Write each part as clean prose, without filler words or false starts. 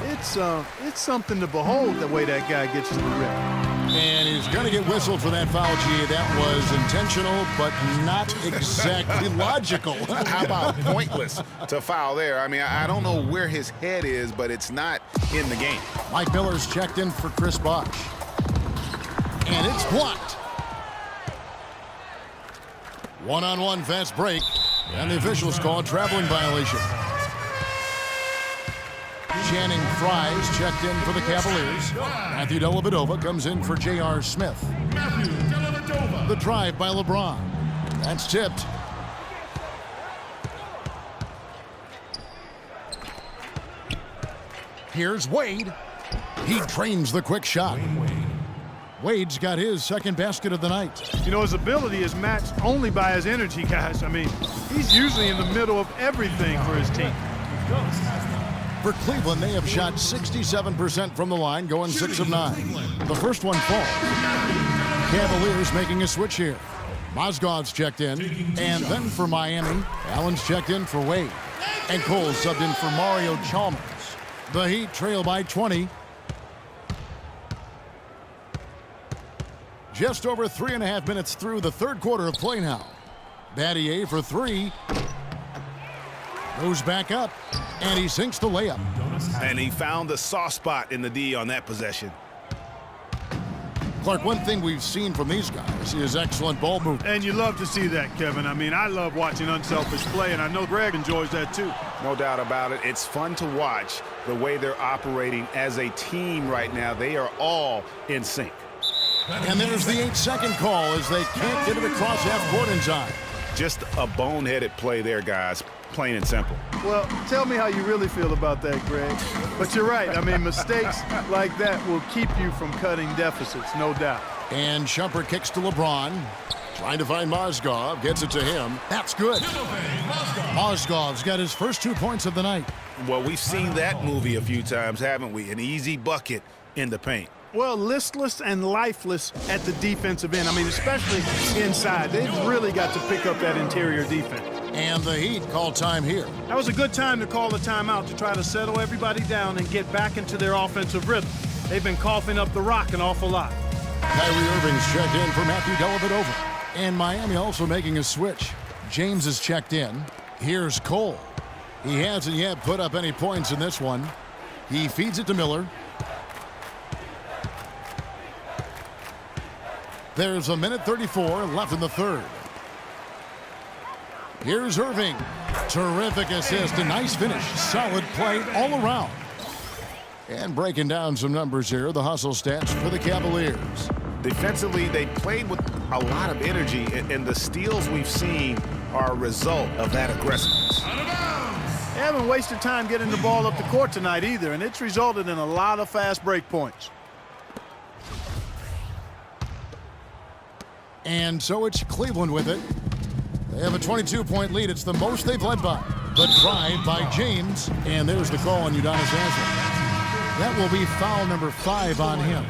It's something to behold the way that guy gets to the rim. And he's going to get whistled for that foul, G. That was intentional, but not exactly logical. How about pointless to foul there? I mean, I don't know where his head is, but it's not in the game. Mike Miller's checked in for Chris Bosh. And it's blocked. One-on-one fast break. And the officials call a traveling violation. Channing Frye's checked in for the Cavaliers. Matthew Dellavedova comes in for J.R. Smith. The drive by LeBron. That's tipped. Here's Wade. He trains the quick shot. Wade's got his second basket of the night. You know, his ability is matched only by his energy, guys. I mean, he's usually in the middle of everything for his team. For Cleveland, they have shot 67% from the line, going 6 of 9. The first one falls. Cavaliers making a switch here. Mozgov's checked in. And then for Miami, Allen's checked in for Wade. And Cole's subbed in for Mario Chalmers. The Heat trail by 20. Just over 3.5 minutes through the third quarter of play now. Battier for 3. Goes back up, and he sinks the layup. And he found the soft spot in the D on that possession. Clark, one thing we've seen from these guys is excellent ball movement. And you love to see that, Kevin. I mean, I love watching unselfish play, and I know Greg enjoys that too. No doubt about it. It's fun to watch the way they're operating as a team right now. They are all in sync. And there's the 8-second call as they can't get it across half court in time. Just a boneheaded play there, guys. Plain and simple. Well, tell me how you really feel about that, Greg. But you're right. I mean, mistakes like that will keep you from cutting deficits, no doubt. And Shumpert kicks to LeBron. Trying to find Mozgov. Gets it to him. That's good. Mozgov's got his first 2 points of the night. Well, we've seen that movie a few times, haven't we? An easy bucket in the paint. Well, listless and lifeless at the defensive end. I mean, especially inside. They've really got to pick up that interior defense. And the Heat call time here. That was a good time to call the timeout to try to settle everybody down and get back into their offensive rhythm. They've been coughing up the rock an awful lot. Kyrie Irving's checked in for Matthew Dellavedova. And Miami also making a switch. James is checked in. Here's Cole. He hasn't yet put up any points in this one. He feeds it to Miller. There's a minute 34 left in the third. Here's Irving. Terrific assist. A nice finish. Solid play all around. And breaking down some numbers here, the hustle stats for the Cavaliers. Defensively, they played with a lot of energy, and the steals we've seen are a result of that aggressiveness. They haven't wasted time getting the ball up the court tonight either, and it's resulted in a lot of fast break points. And so it's Cleveland with it. They have a 22-point lead. It's the most they've led by. The drive by James. And there's the call on Udonis Haslem. That will be foul number 5 on him.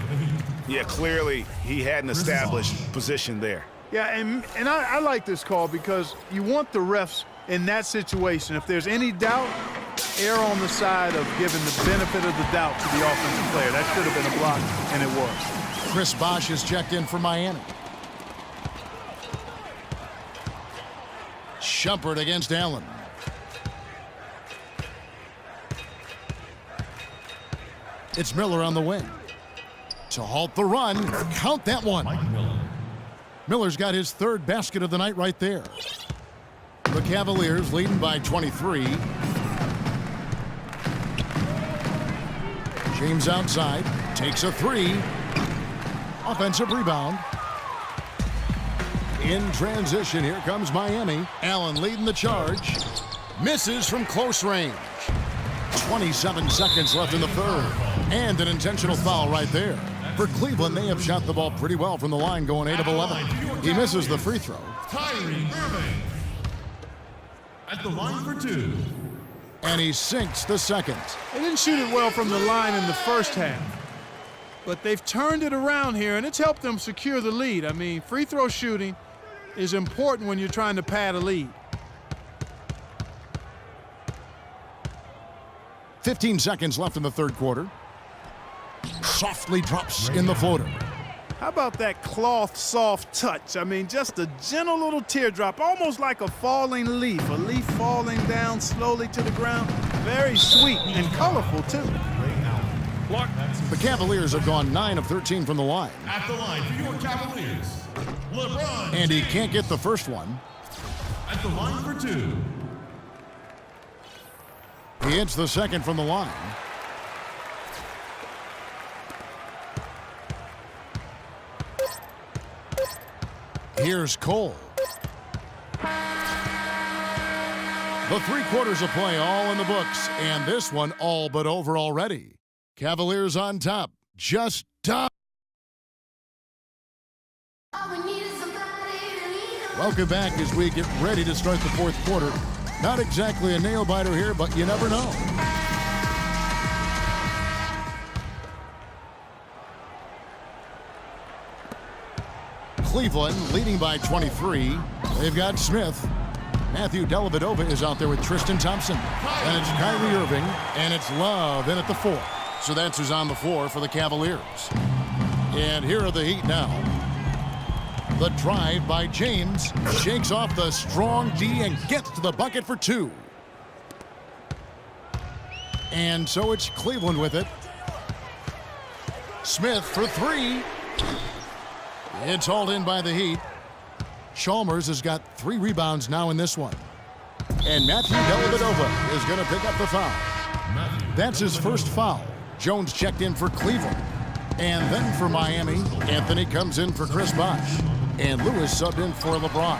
Yeah, clearly he had an established position there. Yeah, and I like this call because you want the refs in that situation. If there's any doubt, err on the side of giving the benefit of the doubt to the offensive player. That should have been a block, and it was. Chris Bosh is checked in for Miami. Shumpert against Allen. It's Miller on the wing. To halt the run, count that one. Miller's got his third basket of the night right there. The Cavaliers leading by 23. James outside, takes a 3. Offensive rebound. In transition, here comes Miami. Allen leading the charge. Misses from close range. 27 seconds left in the third. And an intentional foul right there. For Cleveland, they have shot the ball pretty well from the line, going 8 of 11. He misses the free throw. Kyrie Irving at the line for 2. And he sinks the second. They didn't shoot it well from the line in the first half. But they've turned it around here, and it's helped them secure the lead. I mean, free throw shooting is important when you're trying to pad a lead. 15 seconds left in the third quarter. Softly drops in the floater. How about that cloth soft touch? I mean, just a gentle little teardrop, almost like a falling leaf. A leaf falling down slowly to the ground. Very sweet and colorful, too. The Cavaliers have gone 9 of 13 from the line. At the line for your Cavaliers, LeBron. And he can't get the first one. At the line for 2. He hits the second from the line. Here's Cole. The 3 quarters of play all in the books, and this one all but over already. Cavaliers on top. Just top. Welcome back as we get ready to start the fourth quarter. Not exactly a nail-biter here, but you never know. Cleveland leading by 23. They've got Smith. Matthew Dellavedova is out there with Tristan Thompson. And it's Kyrie Irving, and it's Love in at the 4. So that's who's on the floor for the Cavaliers. And here are the Heat now. The drive by James. Shakes off the strong D and gets to the bucket for 2. And so it's Cleveland with it. Smith for 3. It's hauled in by the Heat. Chalmers has got 3 rebounds now in this one. And Matthew Dellavedova is going to pick up the foul. That's his first foul. Jones checked in for Cleveland. And then for Miami, Anthony comes in for Chris Bosh. And Lewis subbed in for LeBron.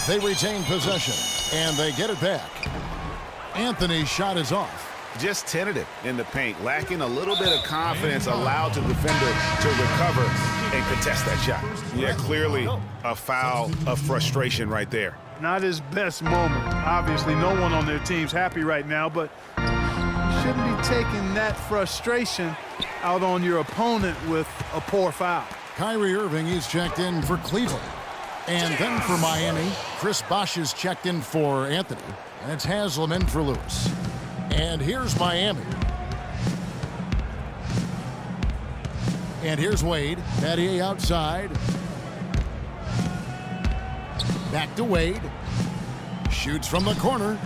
They retain possession, and they get it back. Anthony's shot is off. Just tentative in the paint, lacking a little bit of confidence, allowed the defender to recover and contest that shot. Yeah, clearly a foul of frustration right there. Not his best moment. Obviously, no one on their team's happy right now, but shouldn't be taking that frustration out on your opponent with a poor foul. Kyrie Irving is checked in for Cleveland. And then for Miami, Chris Bosh is checked in for Anthony. And it's Haslam in for Lewis. And here's Miami. And here's Wade. Battier outside. Back to Wade. Shoots from the corner.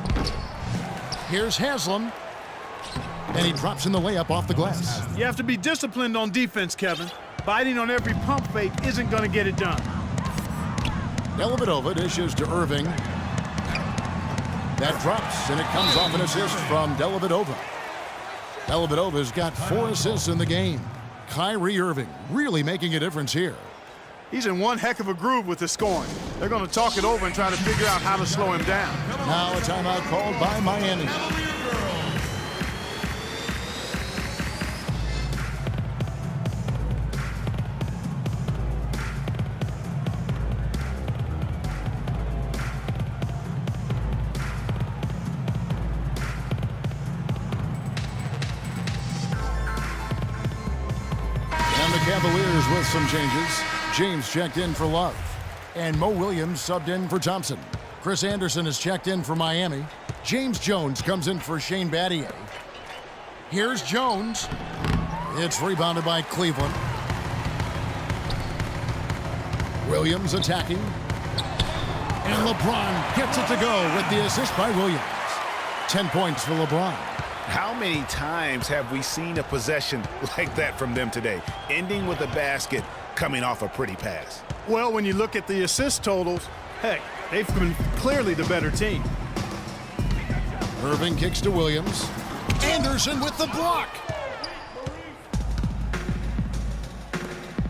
Here's Haslam. And he drops in the layup off the glass. You have to be disciplined on defense, Kevin. Biting on every pump fake isn't going to get it done. Dellavedova dishes to Irving. That drops, and it comes off an assist from Dellavedova. Dellavedova's got 4 assists in the game. Kyrie Irving really making a difference here. He's in one heck of a groove with the scoring. They're going to talk it over and try to figure out how to slow him down. Now a timeout called by Miami. Cavaliers with some changes. James checked in for Love. And Mo Williams subbed in for Thompson. Chris Anderson is checked in for Miami. James Jones comes in for Shane Battier. Here's Jones. It's rebounded by Cleveland. Williams attacking. And LeBron gets it to go with the assist by Williams. 10 points for LeBron. How many times have we seen a possession like that from them today, ending with a basket coming off a pretty pass? Well, when you look at the assist totals, heck, they've been clearly the better team. Irving kicks to Williams. Anderson with the block.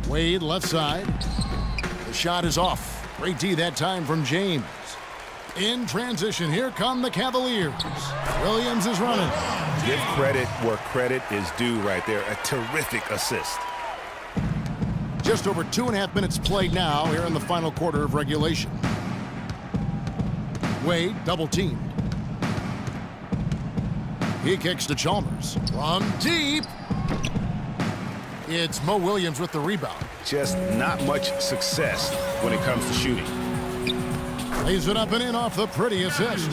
Wade left side. The shot is off. Great D that time from James. In transition, here come the Cavaliers. Williams is running. Give credit where credit is due right there. A terrific assist. Just over 2.5 minutes played now here in the final quarter of regulation. Wade double teamed. He kicks to Chalmers. From deep. It's Mo Williams with the rebound. Just not much success when it comes to shooting. Lays it up and in off the pretty assist.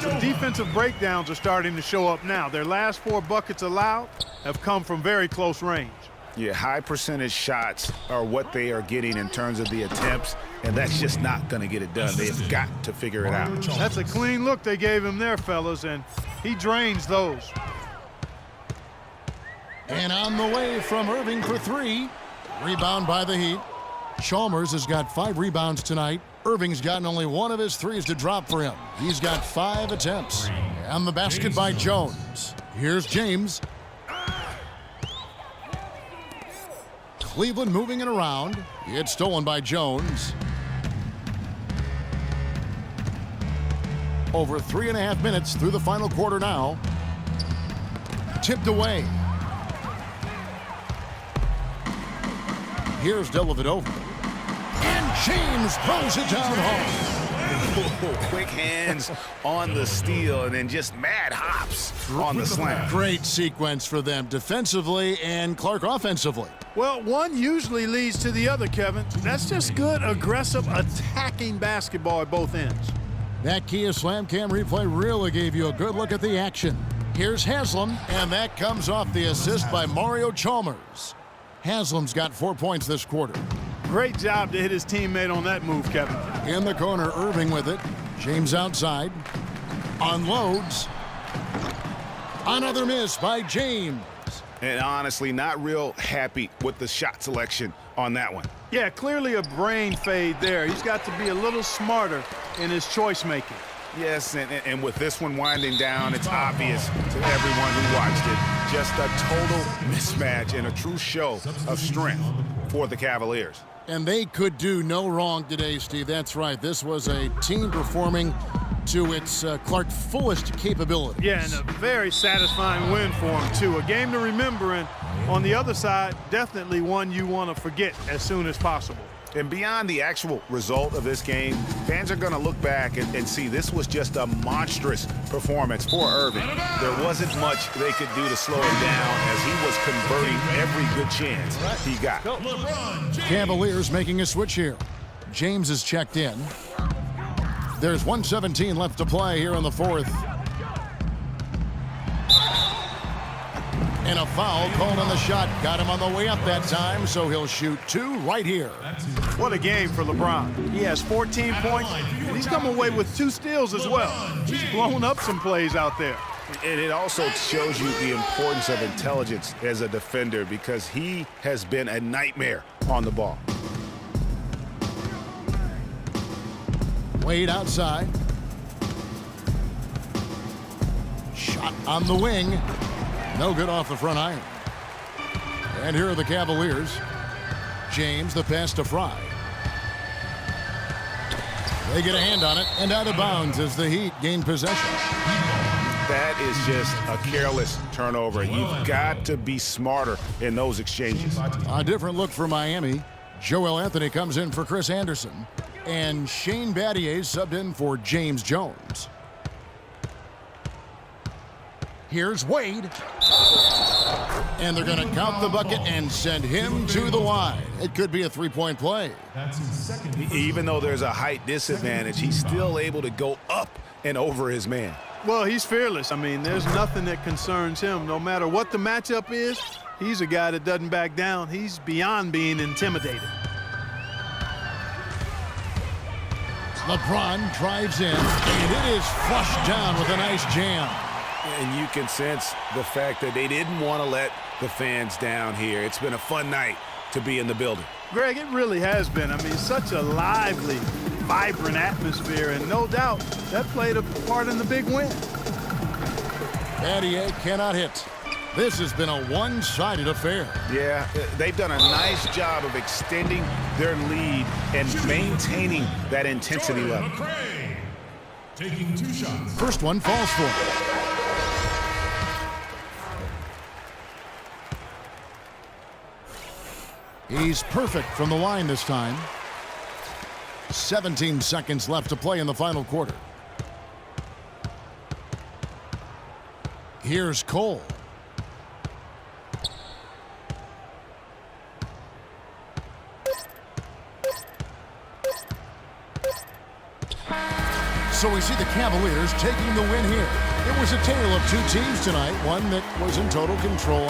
Some defensive breakdowns are starting to show up now. Their last 4 buckets allowed have come from very close range. Yeah, high percentage shots are what they are getting in terms of the attempts, and that's just not going to get it done. They've got to figure it out. That's a clean look they gave him there, fellas, and he drains those. And on the way from Irving for 3. Rebound by the Heat. Chalmers has got 5 rebounds tonight. Irving's gotten only 1 of his threes to drop for him. He's got 5 attempts. And the basket by Jones. Here's James. Cleveland moving it around. It's stolen by Jones. Over 3.5 minutes through the final quarter now. Tipped away. Here's Dellavedova. And James throws it down home. Quick hands on the steal and then just mad hops on the slam. Great sequence for them defensively and Clark offensively. Well, one usually leads to the other, Kevin. That's just good, aggressive, attacking basketball at both ends. That Kia Slam Cam replay really gave you a good look at the action. Here's Haslam, and that comes off the assist by Mario Chalmers. Haslam's got 4 points this quarter. Great job to hit his teammate on that move, Kevin. In the corner, Irving with it. James outside. Unloads. Another miss by James. And honestly, not real happy with the shot selection on that one. Yeah, clearly a brain fade there. He's got to be a little smarter in his choice making. Yes, and with this one winding down, it's obvious to everyone who watched it. Just a total mismatch and a true show of strength for the Cavaliers. And they could do no wrong today, Steve. That's right. This was a team performing to its Clark fullest capabilities. Yeah, and a very satisfying win for him, too. A game to remember, and on the other side, definitely one you want to forget as soon as possible. And beyond the actual result of this game, fans are going to look back and see this was just a monstrous performance for Irving. There wasn't much they could do to slow him down as he was converting every good chance he got. Cavaliers making a switch here. James is checked in. There's 1:17 left to play here in the fourth. And a foul called on the shot. Got him on the way up that time, so he'll shoot 2 right here. What a game for LeBron. He has 14 points, and he's come away with 2 steals as well. He's blown up some plays out there. And it also shows you the importance of intelligence as a defender because he has been a nightmare on the ball. Wade outside. Shot on the wing. No good off the front iron. And here are the Cavaliers. James, the pass to Fry. They get a hand on it and out of bounds as the Heat gain possession. That is just a careless turnover. You've got to be smarter in those exchanges. A different look for Miami. Joel Anthony comes in for Chris Anderson. And Shane Battier subbed in for James Jones. Here's Wade. And they're going to count the bucket and send him to the line. It could be a 3-point play. Even though there's a height disadvantage, he's still able to go up and over his man. Well, he's fearless. I mean, there's nothing that concerns him. No matter what the matchup is, he's a guy that doesn't back down. He's beyond being intimidated. LeBron drives in, and it is flushed down with a nice jam. And you can sense the fact that they didn't want to let the fans down here. It's been a fun night to be in the building. Greg, it really has been. I mean, such a lively, vibrant atmosphere, and no doubt that played a part in the big win. Battier cannot hit. This has been a one-sided affair. Yeah, they've done a nice job of extending their lead and maintaining that intensity level. McCray taking 2 shots. First one falls for him. He's perfect from the line this time. 17 seconds left to play in the final quarter. Here's Cole. So we see the Cavaliers taking the win here. It was a tale of two teams tonight, one that was in total control.